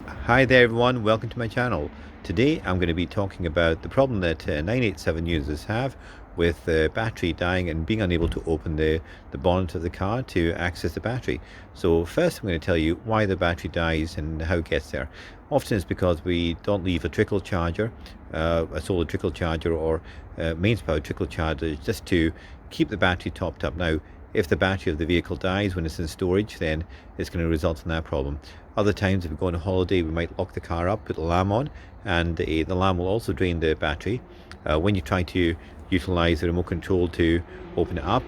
Hi there everyone, welcome to my channel. Today I'm going to be talking about the problem that 987 users have with the battery dying and being unable to open the bonnet of the car to access the battery. So first I'm going to tell you why the battery dies and how it gets there. Often it's because we don't leave a trickle charger, a solar trickle charger or mains power trickle charger just to keep the battery topped up. Now if the battery of the vehicle dies when it's in storage, then it's going to result in that problem. Other times, if we go on a holiday, we might lock the car up, put the alarm on, and the alarm will also drain the battery. When you try to utilize the remote control to open it up,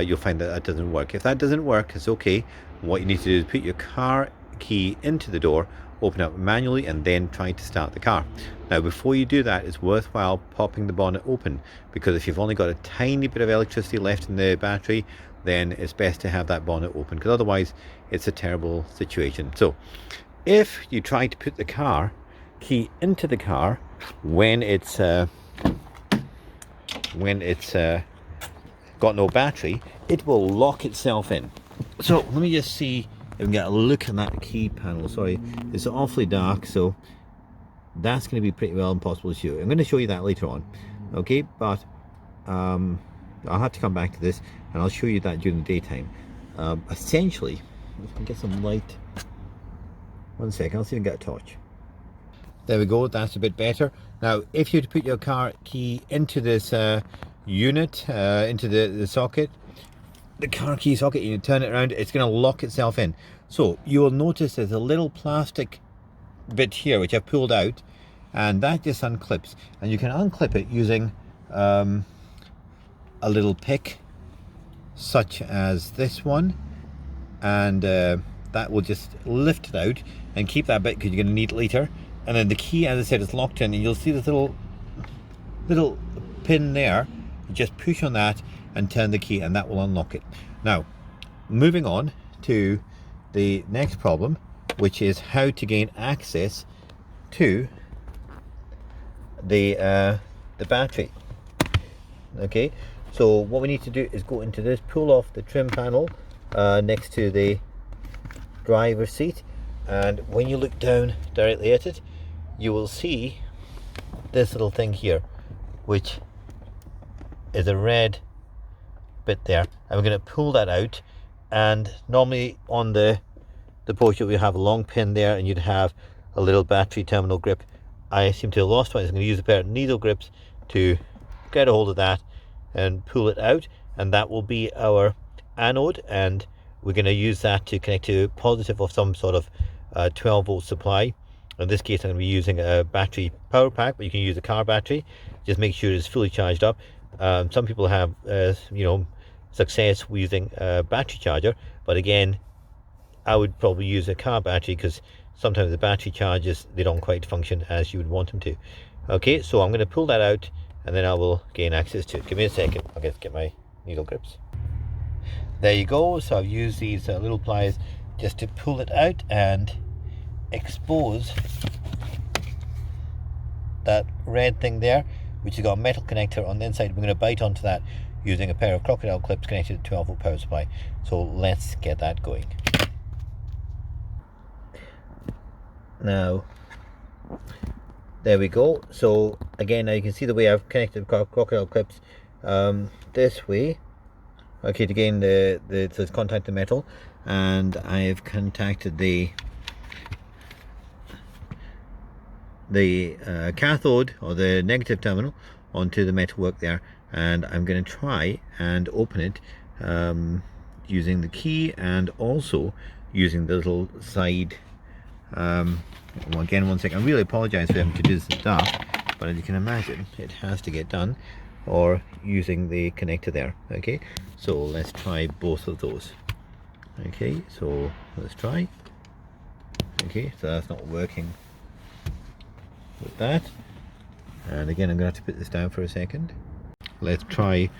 you'll find that that doesn't work. If that doesn't work, it's okay. What you need to do is put your car key into the door, open it up manually, and then try to start the car. Now, before you do that, it's worthwhile popping the bonnet open, because if you've only got a tiny bit of electricity left in the battery, then it's best to have that bonnet open, because otherwise it's a terrible situation. So if you try to put the car key into the car when it's got no battery, it will lock itself in. So let me just see if we can get a look at that key panel. Sorry, it's awfully dark, so that's going to be pretty well impossible to show. I'm going to show you that later on, okay? But I'll have to come back to this and I'll show you that during the daytime. Essentially, if I can get some light. One second, I'll see if I can get a torch. There we go, that's a bit better. Now, if you put your car key into this unit, into the socket, the car key socket, you turn it around, it's going to lock itself in. So you will notice there's a little plastic bit here which I've pulled out, and that just unclips, and you can unclip it using a little pick such as this one, and that will just lift it out and keep that bit because you're going to need it later. And then the key, as I said, is locked in, and you'll see this little pin there. You just push on that and turn the key, and that will unlock it. Now, moving on to the next problem, which is how to gain access to the battery. Okay, so what we need to do is go into this, pull off the trim panel next to the driver's seat, and when you look down directly at it, you will see this little thing here, which is a red bit there, and we're going to pull that out. And normally on the Porsche we have a long pin there, and you'd have a little battery terminal grip. I seem to have lost one. I'm going to use a pair of needle grips to get a hold of that and pull it out, and that will be our anode, and we're going to use that to connect to positive of some sort of 12-volt supply. In this case I'm going to be using a battery power pack, but you can use a car battery. Just make sure it's fully charged up. Some people have success using a battery charger, but again, I would probably use a car battery because sometimes the battery chargers, they don't quite function as you would want them to. Okay, so I'm going to pull that out and then I will gain access to it. Give me a second, I'll get my needle grips. There you go. So I've used these little pliers just to pull it out and expose that red thing there, which has got a metal connector on the inside. We're going to bite onto that using a pair of crocodile clips connected to 12-volt power supply. So let's get that going. Now, there we go. So again, now you can see the way I've connected crocodile clips this way. Okay, to gain so it's contact the metal, and I've contacted the cathode or the negative terminal onto the metalwork there, and I'm going to try and open it using the key and also using the little side. Well, again, one second. I really apologize for having to do this in the dark, but as you can imagine, it has to get done, or using the connector there. Okay, so let's try both of those. Okay, so let's try. Okay, so that's not working with that, and again I'm going to have to put this down for a second. Let's try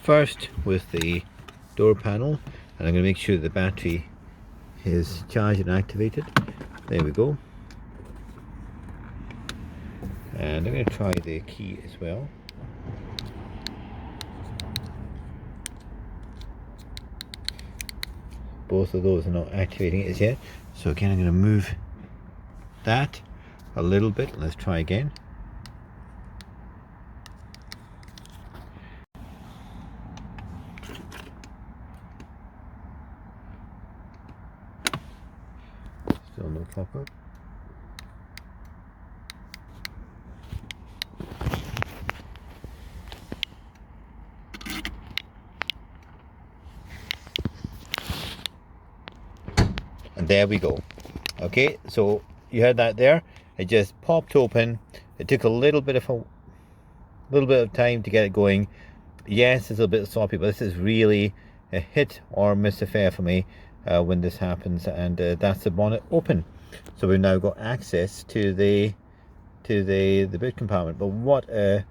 first with the door panel, and I'm going to make sure the battery is charged and activated. There we go. And I'm going to try the key as well. Both of those are not activating it as yet. So again, I'm going to move that a little bit. Let's try again. Still no pop-up. And there we go. Okay, so you heard that there. It just popped open. It took a little bit of time to get it going. Yes, it's a bit sloppy, but this is really a hit or miss affair for me when this happens. And that's the bonnet open. So we've now got access to the boot compartment. But what a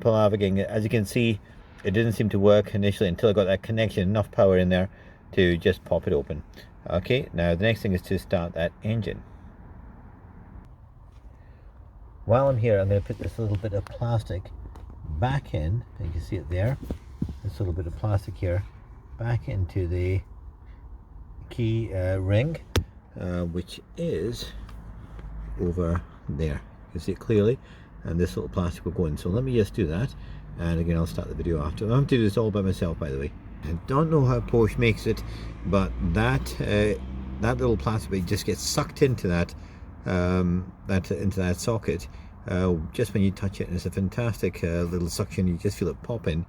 palaver again. As you can see, it didn't seem to work initially until I got that connection, enough power in there to just pop it open. Okay, now the next thing is to start that engine. While I'm here, I'm going to put this little bit of plastic back in. You can see it there. This little bit of plastic here back into the key ring, which is over there. You can see it clearly, and this little plastic will go in. So let me just do that, and again I'll start the video after. I'm going to do this all by myself, by the way. I don't know how Porsche makes it, but that little plastic bit just gets sucked into that into that socket just when you touch it, and it's a fantastic little suction. You just feel it popping.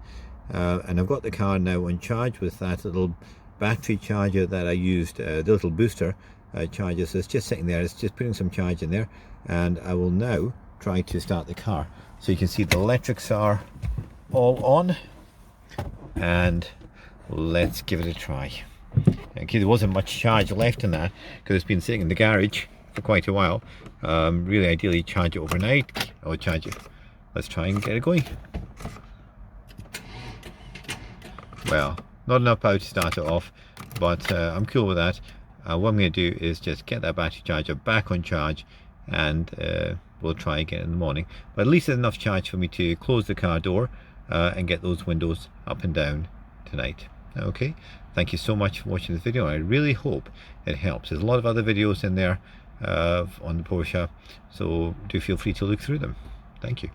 And I've got the car now on charge with that little battery charger that I used, the little booster charger. So it's just sitting there, it's just putting some charge in there, and I will now try to start the car. So you can see the electrics are all on, and let's give it a try. Okay, there wasn't much charge left in that because it's been sitting in the garage for quite a while. Really ideally charge it overnight or charge it. Let's try and get it going. Well, not enough power to start it off, but I'm cool with that. What I'm going to do is just get that battery charger back on charge, and we'll try again in the morning. But at least there's enough charge for me to close the car door and get those windows up and down tonight. Okay, thank you so much for watching this video. I really hope it helps. There's a lot of other videos in there on the Porsche, so do feel free to look through them. Thank you.